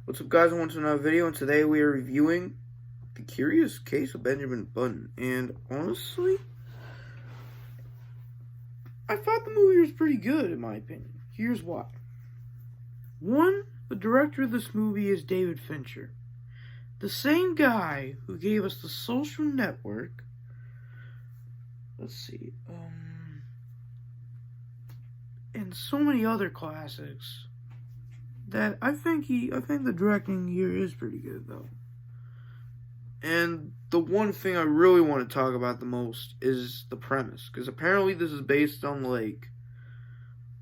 What's up, guys? Welcome to another video, and today we are reviewing The Curious Case of Benjamin Button. And honestly, I thought the movie was pretty good, in my opinion. Here's why. One, the director of this movie is David Fincher, the same guy who gave us The Social Network. Let's see, and so many other classics. That I think the directing here is pretty good, though. And the one thing I really want to talk about the most is the premise, because apparently this is based on like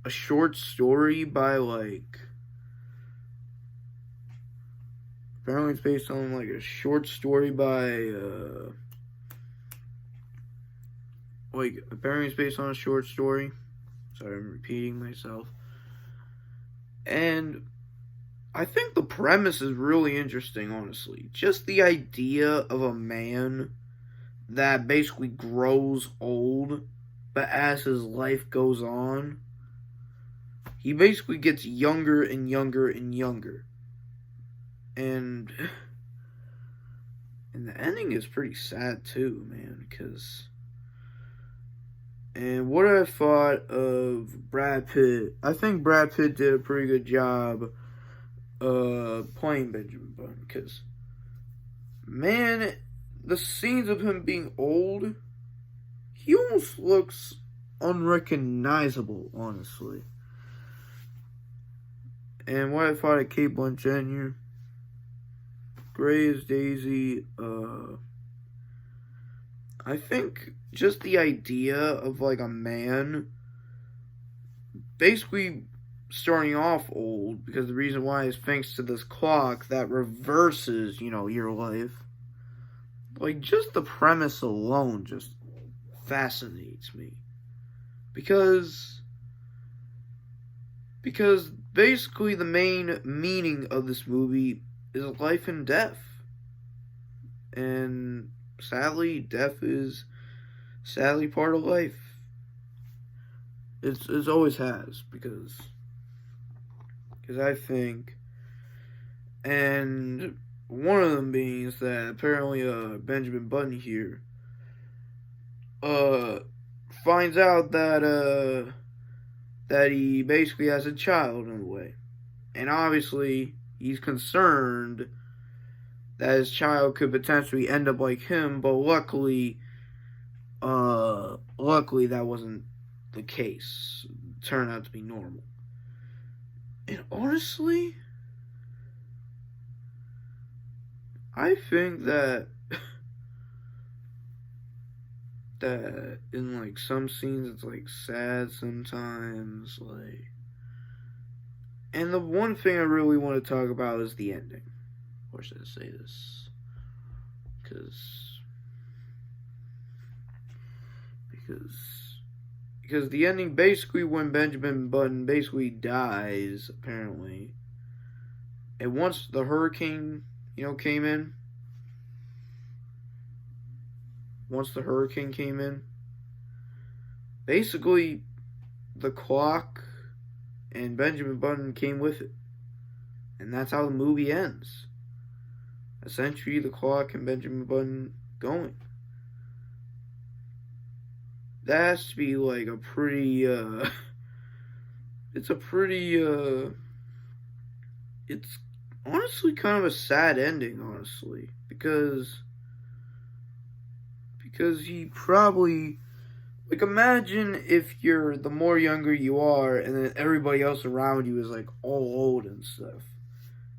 a short story by apparently it's based on like a short story by apparently it's based on a short story. Sorry, I'm repeating myself. And I think the premise is really interesting, honestly. Just the idea of a man that basically grows old, but as his life goes on, he basically gets younger and younger and younger. And the ending is pretty sad too, man, and what I thought of Brad Pitt, I think Brad Pitt did a pretty good job playing Benjamin Button, because man, the scenes of him being old, he almost looks unrecognizable, honestly. And what I thought of Cate Blanchett here, Gray as Daisy, I think just the idea of like a man basically starting off old, because the reason why is thanks to this clock that reverses, your life. Like, just the premise alone just fascinates me. Because basically the main meaning of this movie is life and death. And sadly, death is part of life. It's always has, because I think, and one of them being is that apparently Benjamin Button here finds out that he basically has a child in a way, and obviously he's concerned that his child could potentially end up like him, but luckily that wasn't the case. It turned out to be normal. And honestly, I think that in like some scenes it's like sad sometimes, like. And the one thing I really want to talk about is the ending. Or should I say this? Because the ending, basically when Benjamin Button basically dies, apparently, and once the hurricane, came in, basically the clock and Benjamin Button came with it. And that's how the movie ends. Essentially, the clock and Benjamin Button going. That has to be like a pretty, it's honestly kind of a sad ending, honestly, because he probably, like, imagine if the more younger you are, and then everybody else around you is like all old and stuff.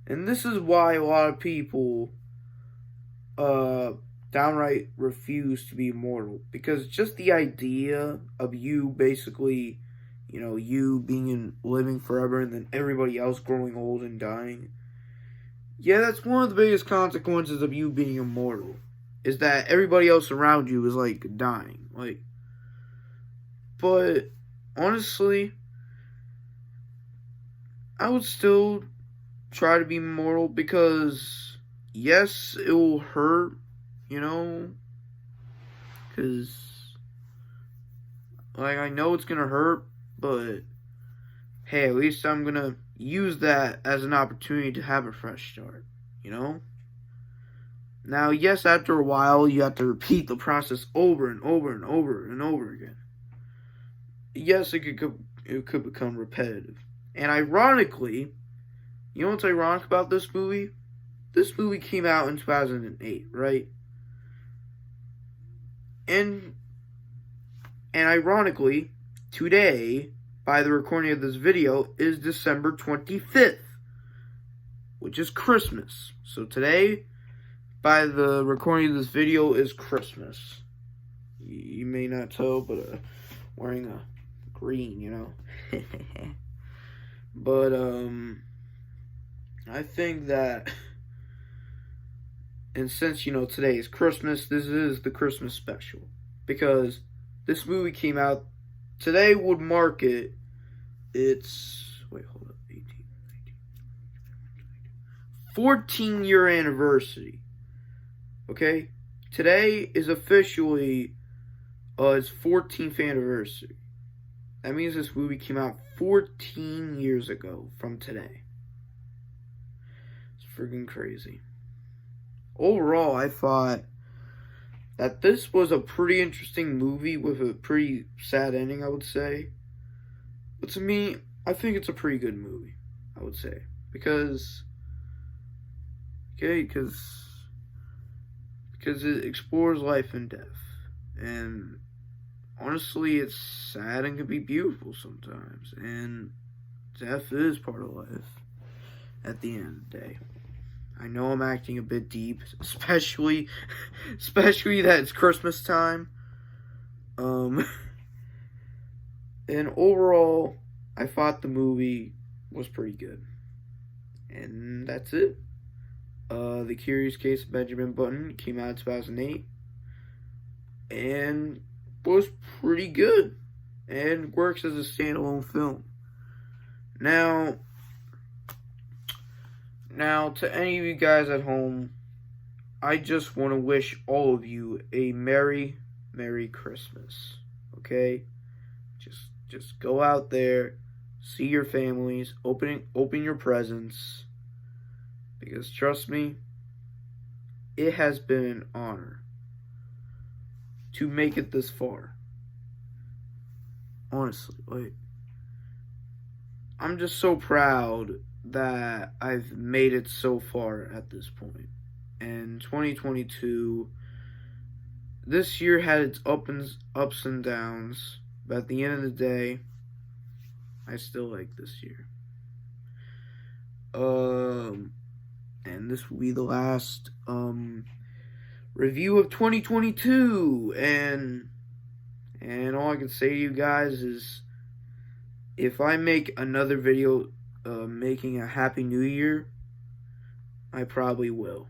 And this is why a lot of people downright refuse to be immortal, because just the idea of you basically, you living forever and then everybody else growing old and dying. Yeah, that's one of the biggest consequences of you being immortal, is that everybody else around you is like dying. Like, but honestly, I would still try to be immortal, because yes, it will hurt, because like I know it's gonna hurt, but hey, at least I'm gonna use that as an opportunity to have a fresh start, you know? Now, yes, after a while, you have to repeat the process over and over and over and over again. Yes, it could become repetitive. And ironically, you know what's ironic about this movie? This movie came out in 2008, right? And ironically, today, by the recording of this video, is December 25th, which is Christmas. So today, by the recording of this video, is Christmas. You may not tell, but wearing a green, you know. But I think that, and since today is Christmas, this is the Christmas special, because this movie came out today. Would mark its 14-year anniversary. Okay, today is officially its 14th anniversary. That means this movie came out 14 years ago from today. It's freaking crazy. Overall, I thought that this was a pretty interesting movie with a pretty sad ending, I would say. But to me, I think it's a pretty good movie, I would say. Because it explores life and death. And honestly, it's sad and can be beautiful sometimes. And death is part of life at the end of the day. I know I'm acting a bit deep, especially that it's Christmas time. And overall, I thought the movie was pretty good. And that's it. The Curious Case of Benjamin Button came out in 2008 and was pretty good and works as a standalone film. Now, to any of you guys at home, I just want to wish all of you a Merry Christmas. Okay? Just go out there, see your families, open your presents, because trust me, it has been an honor to make it this far. Honestly, I'm just so proud that I've made it so far at this point. And 2022, this year had its ups and downs, but at the end of the day, I still like this year. And this will be the last review of 2022, and all I can say to you guys is, if I make another video making a Happy New Year, I probably will.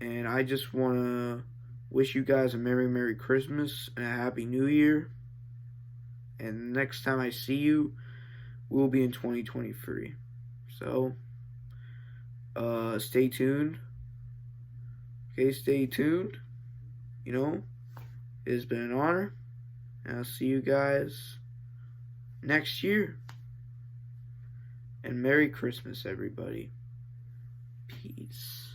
And I just want to wish you guys a Merry Christmas and a Happy New Year. And next time I see you, we'll be in 2023. So, stay tuned. Okay, stay tuned. It has been an honor. And I'll see you guys next year. And Merry Christmas, everybody. Peace.